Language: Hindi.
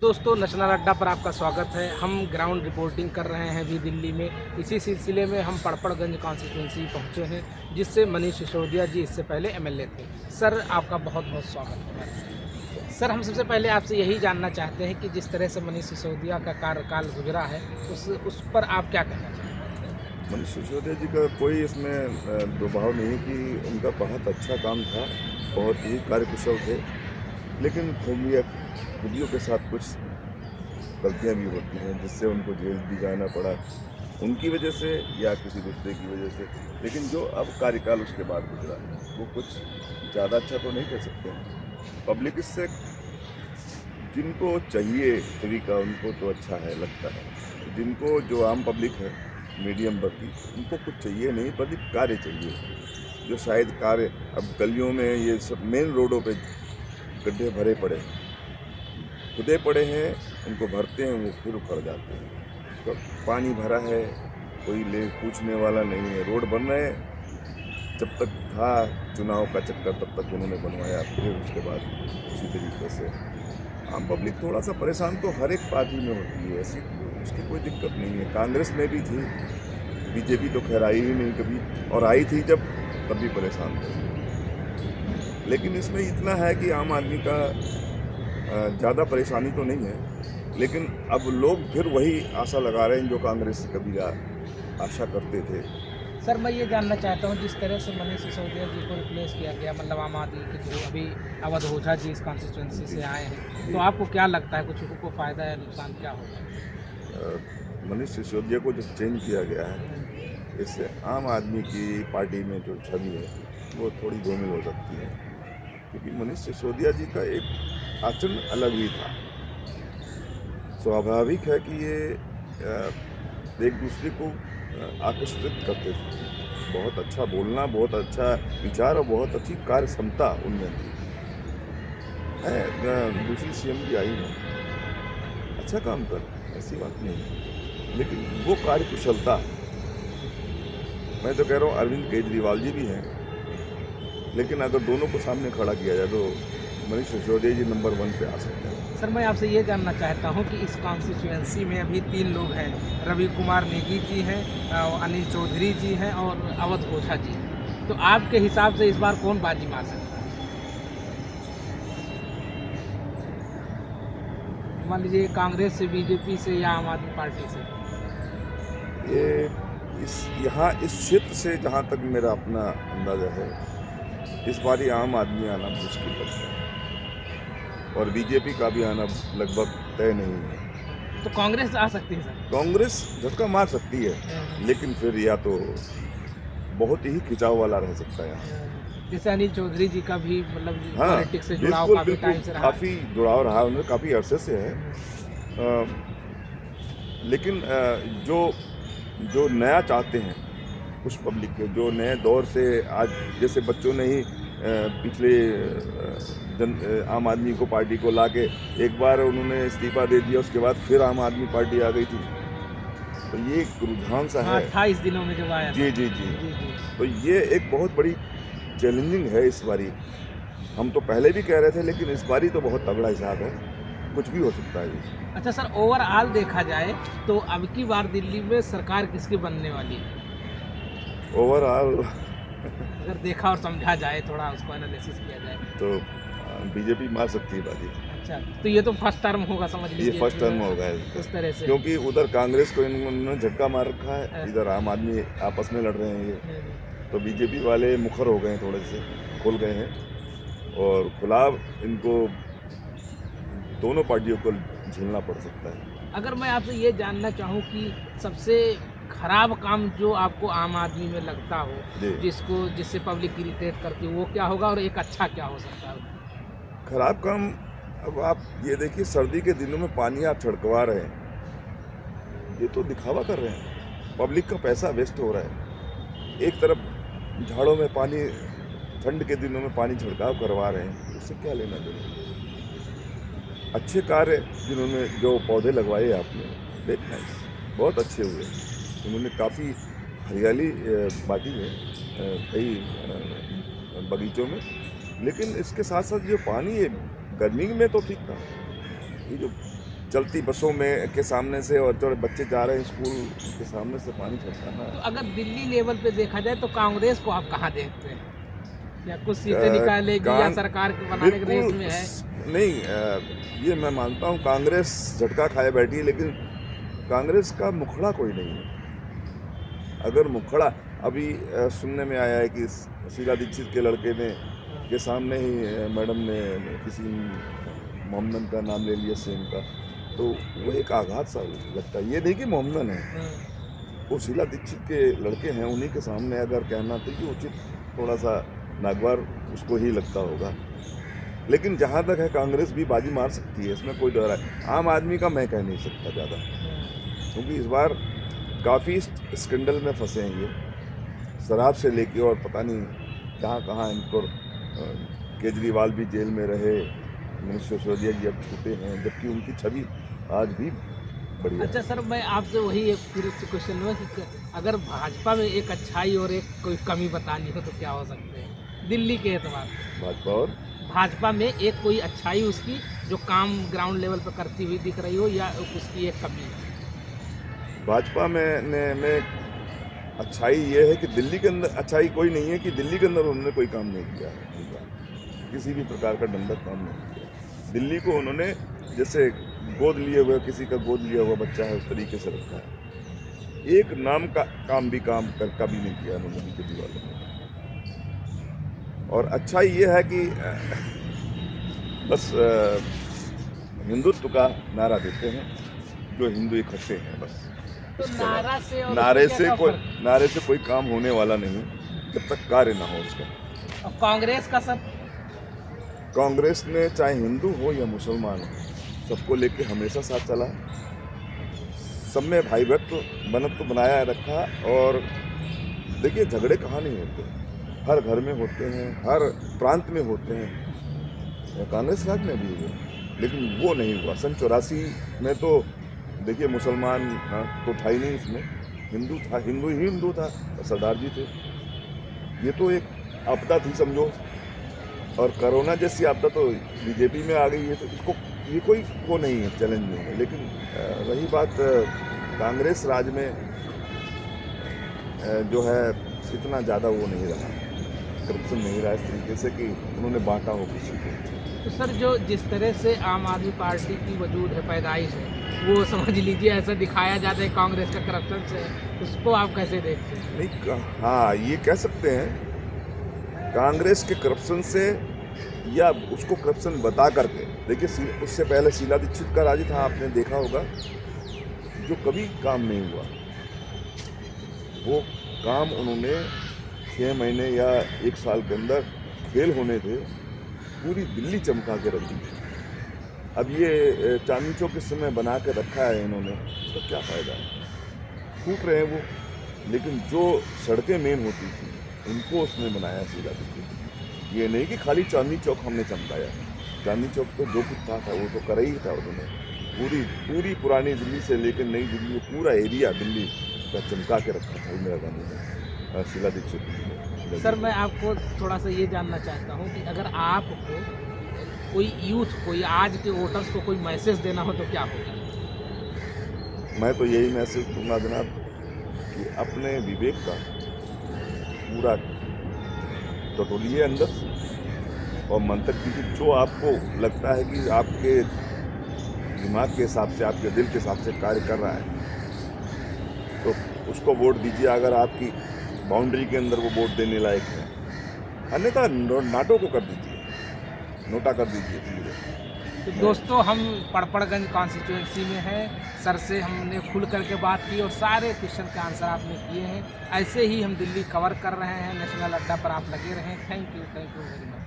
दोस्तों, नेशनल अड्डा पर आपका स्वागत है। हम ग्राउंड रिपोर्टिंग कर रहे हैं अभी दिल्ली में। इसी सिलसिले में हम पड़पड़गंज कॉन्स्टिट्यूंसी पहुंचे हैं, जिससे मनीष सिसोदिया जी इससे पहले एमएलए थे। सर, आपका बहुत बहुत स्वागत है। सर, हम सबसे पहले आपसे यही जानना चाहते हैं कि जिस तरह से मनीष सिसोदिया का कार्यकाल गुजरा है, उस पर आप क्या कहना चाहते हैं? मनीष सिसोदिया जी का कोई इसमें दुभाव नहीं कि उनका बहुत अच्छा काम था, बहुत ही कार्यकुशल थे, लेकिन खूबियों के साथ कुछ गलतियां भी होती हैं जिससे उनको जेल भी जाना पड़ा, उनकी वजह से या किसी दूसरे की वजह से। लेकिन जो अब कार्यकाल उसके बाद गुजरा वो कुछ ज़्यादा अच्छा तो नहीं कह सकते। पब्लिक इससे जिनको चाहिए फ्री का उनको तो अच्छा है लगता है, जिनको जो आम पब्लिक है मीडियम वर्ग की उनको कुछ चाहिए नहीं, बल्कि कार्य चाहिए। जो शायद कार्य अब गलियों में ये सब मेन रोडों पे गड्ढे भरे पड़े हैं, खुदे पड़े हैं, उनको भरते हैं, वो फिर उखड़ जाते हैं। तो पानी भरा है, कोई ले पूछने वाला नहीं है। रोड बन रहे हैं, जब तक था चुनाव का चक्कर तब तक उन्होंने बनवाया, फिर उसके बाद उसी तरीके से आम पब्लिक थोड़ा सा परेशान तो हर एक पार्टी में होती है, ऐसी उसकी कोई दिक्कत नहीं है। कांग्रेस में भी थी, बीजेपी तो खैर आई ही नहीं कभी, और आई थी जब तब भी परेशान थे। लेकिन इसमें इतना है कि आम आदमी का ज़्यादा परेशानी तो नहीं है, लेकिन अब लोग फिर वही आशा लगा रहे हैं जो कांग्रेस से कभी आशा करते थे। सर, मैं ये जानना चाहता हूँ, जिस तरह से मनीष सिसोदिया जी को रिप्लेस किया गया, मतलब आम आदमी के थ्रू, अभी अवध ओझा जी इस कॉन्स्टिट्यूंसी से आए हैं, तो आपको क्या लगता है, कुछ को फ़ायदा या नुकसान क्या होगा? मनीष सिसोदिया को जो चेंज किया गया है, इससे आम आदमी की पार्टी में जो छवि है वो थोड़ी धूमिल हो सकती है, क्योंकि मनीष सिसोदिया जी का एक आचरण अलग ही था। स्वाभाविक है कि ये एक दूसरे को आकर्षित करते थे। बहुत अच्छा बोलना, बहुत अच्छा विचार और बहुत अच्छी कार्य क्षमता उनमें थी। दूसरी सीएम भी आई है, अच्छा काम कर, ऐसी बात नहीं है, लेकिन वो कार्य कुशलता, मैं तो कह रहा हूँ अरविंद केजरीवाल जी भी हैं, लेकिन अगर दोनों को सामने खड़ा किया जाए तो मनीष सिसोदिया जी नंबर 1 पे आ सकते हैं। सर, मैं आपसे ये जानना चाहता हूँ कि इस कॉन्स्टिट्यूंसी में अभी 3 लोग हैं, रवि कुमार नेगी जी हैं, अनिल चौधरी जी हैं और अवध ओझा जी। तो आपके हिसाब से इस बार कौन बाजी मार सकता है? मान लीजिए कांग्रेस से, बीजेपी से या आम आदमी पार्टी से? ये इस क्षेत्र से जहाँ तक मेरा अपना अंदाज़ा है, इस बार ही आम आदमी आना मुश्किल लगता है, और बीजेपी का भी आना लगभग तय नहीं है। तो कांग्रेस आ सकती है सर? कांग्रेस झटका मार सकती है, लेकिन फिर या तो बहुत ही खिंचाव वाला रह सकता है। जैसे अनिल चौधरी जी का भी, मतलब हाँ, पॉलिटिक्स से जुड़ाव बिल्कुल काफ़ी टाइम से बिल्कुल, रहा है। काफ़ी जुड़ाव रहा है, उन्हें काफ़ी अरसे से है। लेकिन जो जो नया चाहते हैं कुछ पब्लिक के, जो नए दौर से आज जैसे बच्चों ने ही पिछले आम आदमी को पार्टी को लाके एक बार उन्होंने इस्तीफा दे दिया, उसके बाद फिर आम आदमी पार्टी आ गई थी, तो ये एक रुझान सा हाँ, है। 28 दिनों में जब आया था। जी जी जी, जी जी। तो ये एक बहुत बड़ी चैलेंजिंग है इस बारी। हम तो पहले भी कह रहे थे, लेकिन इस बारी तो बहुत तगड़ा हिसाब है, कुछ भी हो सकता है ये। अच्छा सर, ओवरऑल देखा जाए तो अब की बार दिल्ली में सरकार किसकी बनने वाली है? ओवरऑल अगर देखा और समझा जाए, थोड़ा उसको एनालिसिस किया जाए तो बीजेपी मार सकती है बाजी। अच्छा, तो ये तो फर्स्ट टर्म होगा, समझ ये लीजिए। फर्स्ट टर्म होगा उस तरह से। क्योंकि उधर कांग्रेस को इन्होंने झटका मार रखा है, हाँ। इधर आम आदमी आपस में लड़ रहे हैं ये, हम्म। तो बीजेपी वाले मुखर हो गए हैं, थोड़े से खुल गए हैं, और खुलाव इनको दोनों पार्टियों को झेलना पड़ सकता है। अगर मैं आपसे ये जानना चाहूँ कि सबसे खराब काम जो आपको आम आदमी में लगता हो, जी। जिससे पब्लिक इरिटेट करती हो, वो क्या होगा, और एक अच्छा क्या हो सकता है? खराब काम, अब आप ये देखिए, सर्दी के दिनों में पानी आप छिड़कवा रहे हैं, ये तो दिखावा कर रहे हैं, पब्लिक का पैसा वेस्ट हो रहा है। एक तरफ झाड़ों में पानी, ठंड के दिनों में पानी छिड़काव करवा रहे हैं, उससे क्या लेना देना। अच्छे कार्य जिन्होंने, जो पौधे लगवाए आपने, वेरी नाइस, बहुत अच्छे हुए। उन्होंने काफ़ी हरियाली बांटी है कई बगीचों में, लेकिन इसके साथ साथ जो पानी है गर्मी में तो ठीक था, ये जो चलती बसों में के सामने से और जो बच्चे जा रहे हैं स्कूल के सामने से पानी चलता है तो ना। अगर दिल्ली लेवल पे देखा जाए तो कांग्रेस को आप कहाँ देखते हैं? या कुछ सीटें निकालेगी या सरकार के बनाने के रेस में है? नहीं, ये मैं मानता हूँ कांग्रेस झटका खाए बैठी है, लेकिन कांग्रेस का मुखड़ा कोई नहीं है। अगर मुखड़ा अभी सुनने में आया है कि शीला दीक्षित के लड़के ने के सामने ही मैडम ने किसी मोहम्मदन का नाम ले लिया सेम का, तो वो एक आघात सा लगता है। ये नहीं कि मोहम्मदन है, वो शीला दीक्षित के लड़के हैं, उन्हीं के सामने अगर कहना तो ये उचित थोड़ा सा नागवार उसको ही लगता होगा। लेकिन जहाँ तक है कांग्रेस भी बाजी मार सकती है, इसमें कोई डर है। आम आदमी का मैं कह नहीं सकता ज़्यादा, क्योंकि इस बार काफ़ी स्कैंडल में फंसे हैं ये, शराब से लेके और पता नहीं कहाँ इनको। केजरीवाल भी जेल में रहे, मनीष सिसोदिया जी अब छूटे हैं, जबकि उनकी छवि आज भी बढ़िया। अच्छा सर, मैं आपसे वही एक फिर क्वेश्चन हुआ कि अगर भाजपा में एक अच्छाई और एक कोई कमी बतानी हो तो क्या हो सकते हैं दिल्ली के एतबार? भाजपा में एक कोई अच्छाई उसकी जो काम ग्राउंड लेवल पर करती हुई दिख रही हो, या उसकी एक कमी? भाजपा में अच्छाई ये है कि दिल्ली के अंदर अच्छाई कोई नहीं है कि दिल्ली के अंदर उन्होंने कोई काम नहीं किया है, किसी भी प्रकार का डंडक काम नहीं किया। दिल्ली को उन्होंने जैसे गोद लिए हुए किसी का गोद लिया हुआ बच्चा है उस तरीके से रखा है। एक नाम का काम भी कभी नहीं किया उन्होंने बीजेपी वालों ने। और अच्छाई ये है कि बस हिंदुत्व का नारा देते हैं, जो हिंदू इकट्ठे हैं बस। तो नारे से कोई काम होने वाला नहीं जब तक कार्य ना हो उसका। और कांग्रेस का सर? कांग्रेस ने चाहे हिंदू हो या मुसलमान हो, सबको लेके हमेशा साथ चला, सब में भाई बनत्व बनाया रखा। और देखिए झगड़े कहाँ नहीं होते, हर घर में होते हैं, हर प्रांत में होते हैं, कांग्रेस राज में भी हुए, लेकिन वो नहीं हुआ। सन 84 में तो देखिए मुसलमान तो था ही नहीं उसमें, हिंदू था, हिंदू था, सरदार जी थे। ये तो एक आपदा थी समझो, और कोरोना जैसी आपदा तो बीजेपी में आ गई है, तो इसको ये कोई वो नहीं है, चैलेंज नहीं है। लेकिन रही बात कांग्रेस राज में जो है इतना ज़्यादा वो नहीं रहा, करप्शन नहीं रहा इस तरीके से कि उन्होंने बांटा हो किसी को। तो सर जो जिस तरह से आम आदमी पार्टी की वजूद है, पैदाइश है, वो समझ लीजिए ऐसा दिखाया जाता है कांग्रेस का करप्शन से, उसको आप कैसे देखते हैं? नहीं, हाँ ये कह सकते हैं कांग्रेस के करप्शन से, या उसको करप्शन बता करके। देखिए उससे पहले शीला दीक्षित का राज था, आपने देखा होगा, जो कभी काम नहीं हुआ, वो काम उन्होंने 6 महीने या 1 साल के अंदर फेल होने थे, पूरी दिल्ली चमका के रख दी थी। अब ये चांदनी चौक इस समय बना के रखा है इन्होंने, तो क्या फ़ायदा है? टूट रहे हैं वो, लेकिन जो सड़कें मेन होती थी उनको उसने बनाया शीला दीक्षित। ये नहीं कि खाली चांदनी चौक हमने चमकाया, चांदनी चौक तो जो कुछ था वो तो कर ही था उन्होंने। पूरी पुरानी दिल्ली से लेकर नई दिल्ली, पूरा एरिया दिल्ली का चमका के रखा था इंदिरा गांधी ने, शीला दीक्षित ने। सर मैं आपको थोड़ा सा ये जानना चाहता हूँ कि अगर आपको कोई यूथ कोई आज के वोटर्स को कोई मैसेज देना हो तो क्या होगा? मैं तो यही मैसेज दूंगा जनाब कि अपने विवेक का पूरा टटोलिए अंदर और मंतक कीजिए, जो आपको लगता है कि आपके दिमाग के हिसाब से, आपके दिल के हिसाब से कार्य कर रहा है, तो उसको वोट दीजिए। अगर आपकी बाउंड्री के अंदर वो वोट देने लायक है, अन्यथा नाटो को कर दीजिए, नोटा कर दीजिए। तो दोस्तों हम पड़पड़गंज कॉन्स्टिट्यूंसी में हैं, सर से हमने खुल करके बात की और सारे क्वेश्चन के आंसर आपने किए हैं। ऐसे ही हम दिल्ली कवर कर रहे हैं, नेशनल अड्डा पर आप लगे रहें। Thank you very much.